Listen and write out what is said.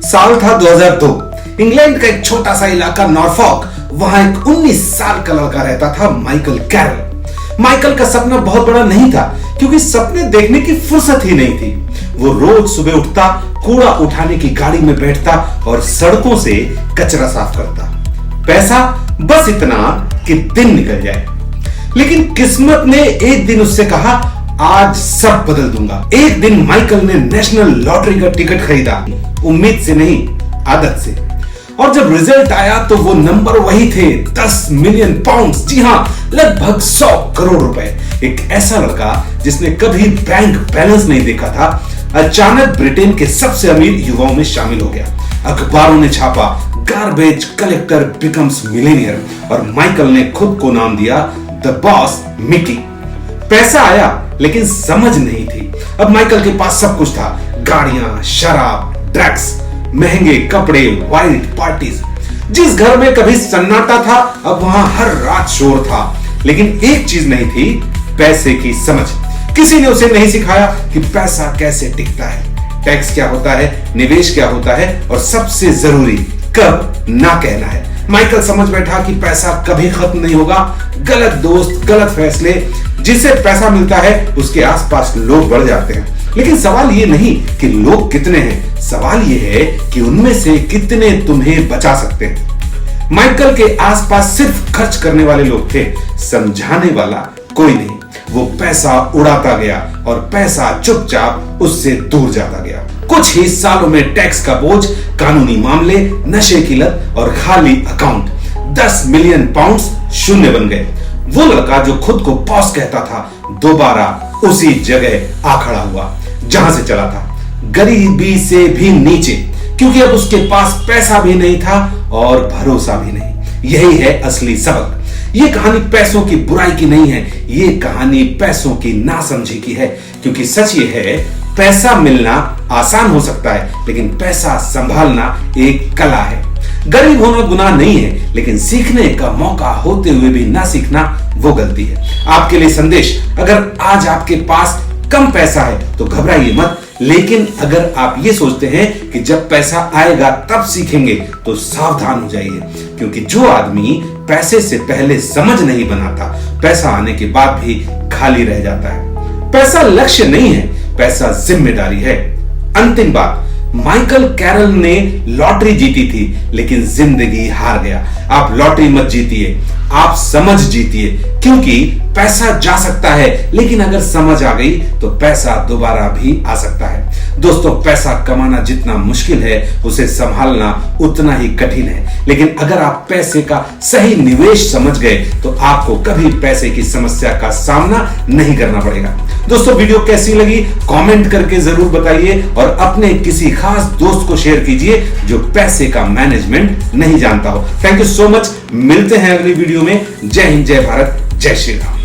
साल था 2002। इंग्लैंड का एक छोटा सा इलाका नॉर्फॉक, वहां एक 19 साल का लड़का रहता था, माइकल कैरल। माइकल का सपना बहुत बड़ा नहीं था, क्योंकि सपने देखने की फुर्सत ही नहीं थी। वो रोज सुबह उठता, कूड़ा उठाने की गाड़ी में बैठता और सड़कों से कचरा साफ करता। पैसा बस इतना कि दिन निकल जाए। लेकिन किस्मत ने एक दिन उससे कहा, आज सब बदल दूंगा। एक दिन माइकल ने नेशनल लॉटरी का टिकट खरीदा, उम्मीद से नहीं, आदत से। और जब रिजल्ट आया तो वो नंबर वही थे, 10 मिलियन पाउंड्स। जी हां, लगभग 100 करोड़ रुपए। एक ऐसा लड़का जिसने कभी बैंक बैलेंस नहीं देखा था, अचानक ब्रिटेन के सबसे अमीर युवाओं में शामिल हो गया। अखबारों ने छापा, गार्बेज कलेक्टर बिकम्स मिलेनियर, और माइकल ने खुद को नाम दिया द बॉस मिकी। पैसा आया लेकिन समझ नहीं थी। अब माइकल के पास सब कुछ था, गाड़ियां, शराब, ड्रग्स, महंगे कपड़े, वाइल्ड पार्टीज। जिस घर में कभी सन्नाटा था, अब वहां हर रात शोर था। लेकिन एक चीज नहीं थी, पैसे की समझ। किसी ने उसे नहीं सिखाया कि पैसा कैसे टिकता है, टैक्स क्या होता है, निवेश क्या होता है, और सबसे जरूरी, कब ना कहना है। माइकल समझ बैठा कि पैसा कभी खत्म नहीं होगा। गलत दोस्त, गलत फैसले, जिसे पैसा मिलता है उसके आसपास लोग बढ़ जाते हैं। लेकिन सवाल ये नहीं कि लोग कितने हैं, सवाल ये है कि उनमें से कितने तुम्हें बचा सकते हैं। माइकल के आसपास सिर्फ खर्च करने वाले लोग थे, समझाने वाला कोई नहीं। वो पैसा उड़ाता गया और पैसा चुपचाप उससे दूर जाता गया। कुछ ही सालों में टैक्स का बोझ, कानूनी मामले, नशे की लत और खाली अकाउंट, 10 मिलियन पाउंड्स शून्य बन गए। वो लड़का जो खुद को बॉस कहता था, दोबारा उसी जगह आ खड़ा हुआ जहां से चला था, गरीबी से भी नीचे, क्योंकि अब उसके पास पैसा भी नहीं था और भरोसा भी नहीं। यही है असली सबक। ये कहानी पैसों की बुराई की नहीं है, ये कहानी पैसों की नासमझी की है। क्योंकि सच ये है, पैसा मिलना आसान हो सकता है, लेकिन पैसा संभालना एक कला है। गरीब होना गुनाह नहीं है, लेकिन सीखने का मौका होते हुए भी ना सीखना वो गलती है। आपके लिए संदेश, अगर आज आपके पास कम पैसा है तो घबराइए मत। लेकिन अगर आप ये सोचते हैं कि जब पैसा आएगा तब सीखेंगे, तो सावधान हो जाइए। क्योंकि जो आदमी पैसे से पहले समझ नहीं बनाता, पैसा आने के बाद भी खाली रह जाता है। पैसा लक्ष्य नहीं है, पैसा जिम्मेदारी है। अंतिम बात, माइकल कैरल ने लॉटरी जीती थी, लेकिन जिंदगी हार गया। आप लॉटरी मत जीतिए, आप समझ जीतिए। क्योंकि पैसा जा सकता है, लेकिन अगर समझ आ गई तो पैसा दोबारा भी आ सकता है। दोस्तों, पैसा कमाना जितना मुश्किल है, उसे संभालना उतना ही कठिन है। लेकिन अगर आप पैसे का सही निवेश समझ गए, तो आपको कभी पैसे की समस्या का सामना नहीं करना पड़ेगा। दोस्तों, वीडियो कैसी लगी कमेंट करके जरूर बताइए, और अपने किसी खास दोस्त को शेयर कीजिए जो पैसे का मैनेजमेंट नहीं जानता हो। Thank you so much. मिलते हैं अगली वीडियो में। जय हिंद, जय भारत, जय श्री राम।